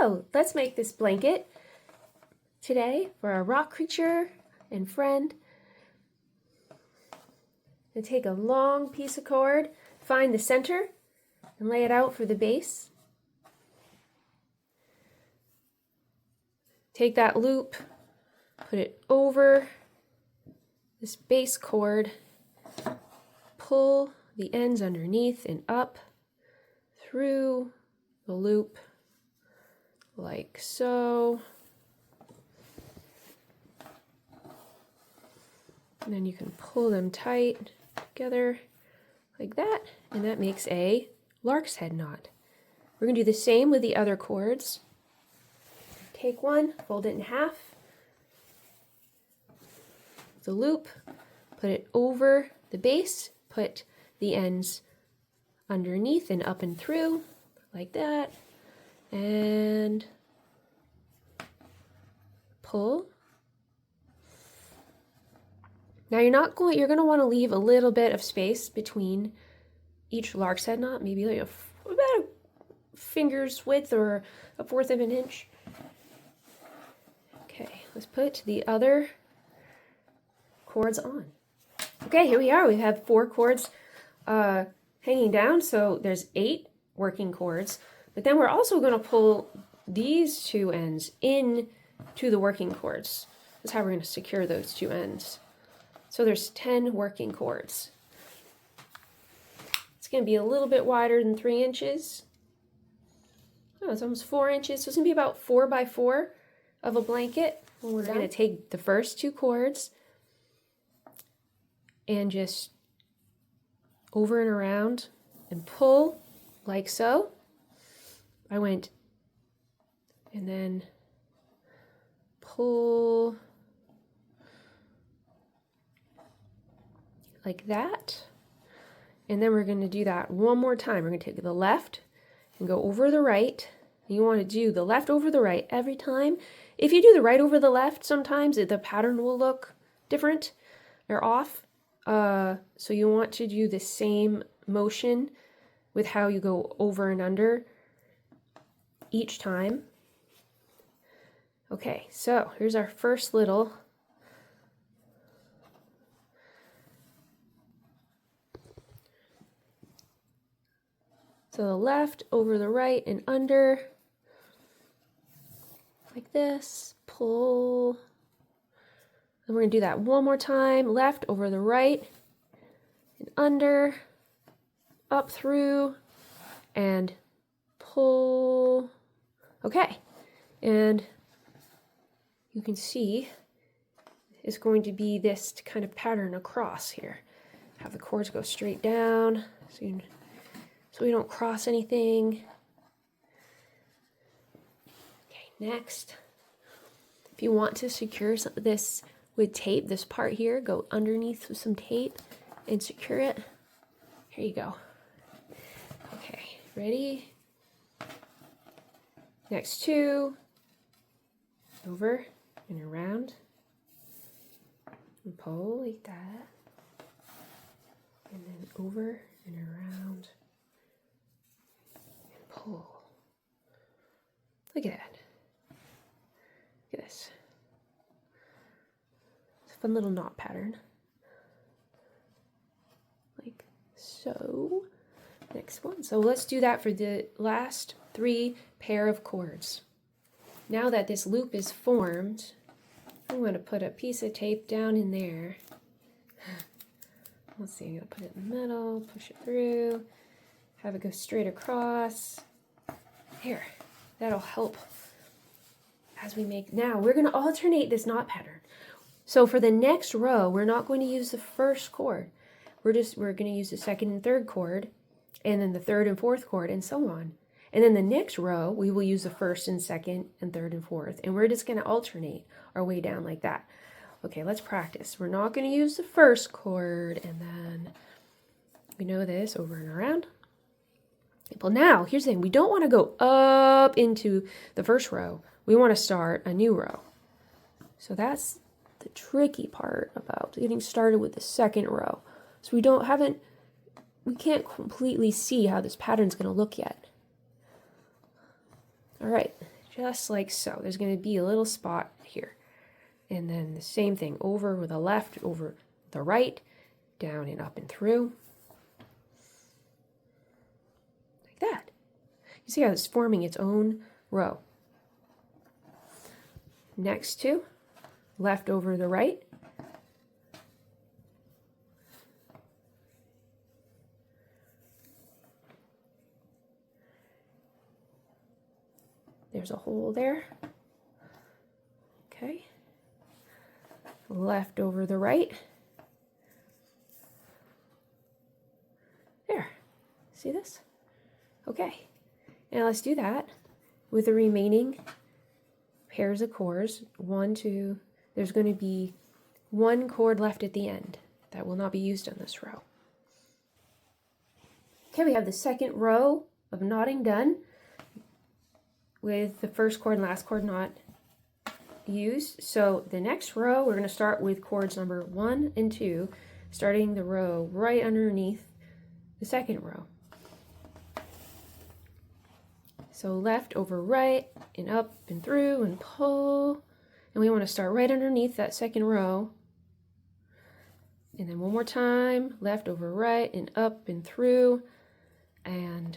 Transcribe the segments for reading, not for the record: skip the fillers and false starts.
So let's make this blanket today for our rock creature and friend. And take a long piece of cord, find the center, and lay it out for the base. Take that loop, put it over this base cord, pull the ends underneath and up through the loop like so. And then you can pull them tight together like that, and that makes a lark's head knot. We're going to do the same with the other cords. Take one, fold it in half, the loop, put it over the base, put the ends underneath and up and through like that, and pull. Now you're going to want to leave a little bit of space between each lark's head knot, maybe like about a finger's width or 1/4 of an inch. Okay, let's put the other cords on. Okay, here we are. We have 4 cords hanging down, so there's 8 working cords. But then we're also going to pull these 2 ends in to the working cords. That's how we're going to secure those 2 ends. So there's 10 working cords. It's going to be a little bit wider than 3 inches. Oh, it's almost 4 inches. So it's going to be about 4 by 4 of a blanket. And we're going to take the first 2 cords and just over and around and pull like so. I went and then pull like that. And then we're going to do that one more time. We're going to take the left and go over the right. You want to do the left over the right every time. If you do the right over the left, sometimes the pattern will look different or off. So you want to do the same motion with how you go over and under each time. Okay, so here's our first little so the left over the right and under like this, pull. And we're going to do that one more time. Left over the right and under, up through, and pull. Okay, and you can see it's going to be this kind of pattern across here. Have the cords go straight down so we don't cross anything. Okay, next, if you want to secure this with tape, this part here, go underneath with some tape and secure it. Here you go. Okay, ready? Next 2, over and around, and pull like that, and then over and around, and pull. Look at that. Look at this. It's a fun little knot pattern. Like so. Next one. So let's do that for the last 3 pair of cords. Now that this loop is formed, I'm going to put a piece of tape down in there. Let's see, I'm going to put it in the middle, push it through, have it go straight across. Here, that'll help as we make. Now we're going to alternate this knot pattern. So for the next row, we're not going to use the first cord. We're going to use the second and third cord, and then the third and fourth cord, and so on. And then the next row, we will use the first and second and third and fourth, and we're just going to alternate our way down like that. Okay, let's practice. We're not going to use the first cord, and then we know this, over and around. Well, now, here's the thing. We don't want to go up into the first row. We want to start a new row. So that's the tricky part about getting started with the second row. So we can't completely see how this pattern's going to look yet. All right, just like so. There's going to be a little spot here. And then the same thing, over with the left, over the right, down and up and through. Like that. You see how it's forming its own row. Next two, left over the right. There's a hole there. Okay. Left over the right. There. See this? Okay. Now let's do that with the remaining pairs of cords. 1, 2. There's going to be one cord left at the end that will not be used on this row. Okay, we have the second row of knotting done with the first cord and last cord not used. So the next row, we're going to start with cords number 1 and 2, starting the row right underneath the second row. So left over right and up and through and pull. And we want to start right underneath that second row. And then one more time, left over right and up and through and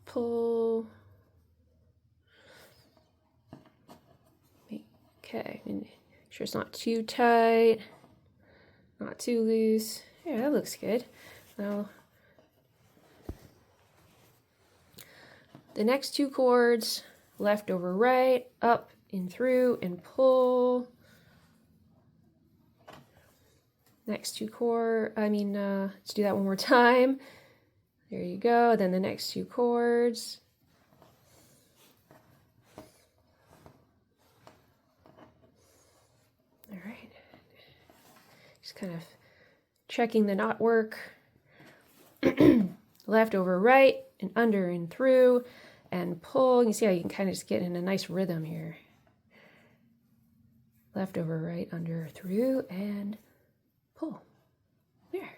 pull. Okay, make sure it's not too tight, not too loose. Yeah, that looks good. Now, the next two cords, left over right, up and through and pull. Next two let's do that one more time. There you go. Then the next two cords. All right. Just kind of checking the knot work. Left over right and under and through and pull. You see how you can kind of just get in a nice rhythm here. Left over right, under, through, and pull. There.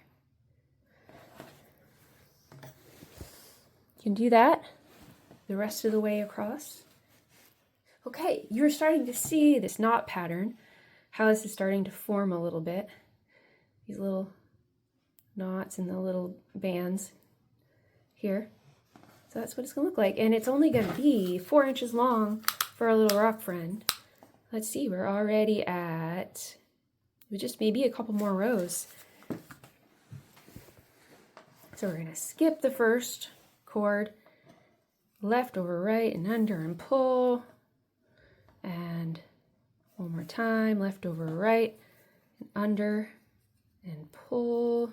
You can do that the rest of the way across. Okay, you're starting to see this knot pattern, how this is starting to form a little bit. These little knots and the little bands here. So that's what it's going to look like. And it's only going to be 4 inches long for our little rock friend. Let's see, we're already at just maybe a couple more rows. So we're going to skip the first cord, left over right and under and pull. And one more time, left over right and under and pull.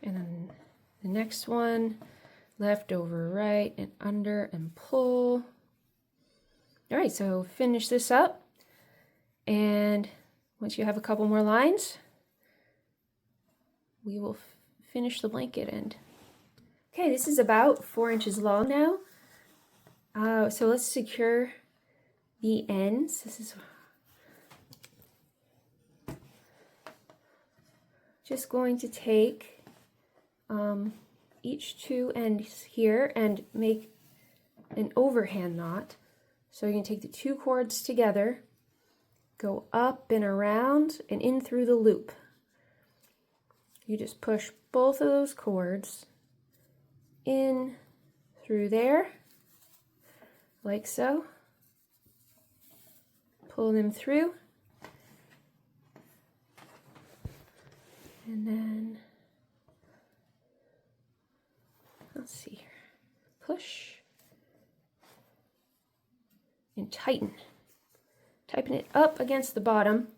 And then the next one, left over right and under and pull. All right, so finish this up. And once you have a couple more lines, we will finish the blanket end. Okay, this is about 4 inches long now. So let's secure the ends. This is just going to take each two ends here and make an overhand knot. So you can take the two cords together, go up and around and in through the loop. You just push both of those cords in through there, like so. Pull them through. And then, let's see here, push and tighten. Tighten it up against the bottom,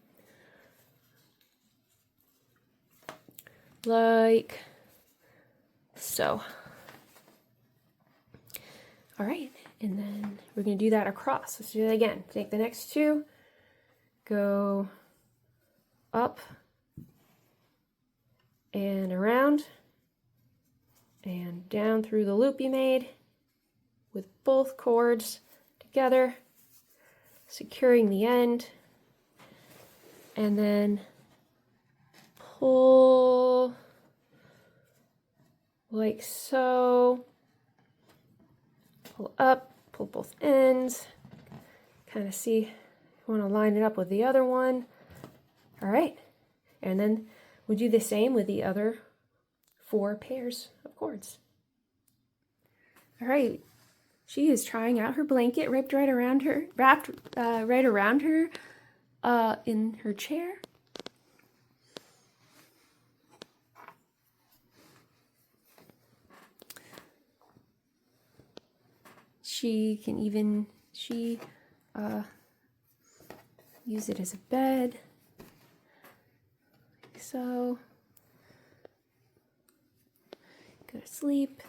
like so. All right, and then we're going to do that across. Let's do that again. Take the next two, go up and around and down through the loop you made with both cords together, securing the end, and then pull like so. Pull up, pull both ends, kind of see, you want to line it up with the other one. All right, and then we do the same with the other 4 pairs of cords. All right, she is trying out her blanket wrapped right around her in her chair. She can even use it as a bed, like so. Go to sleep.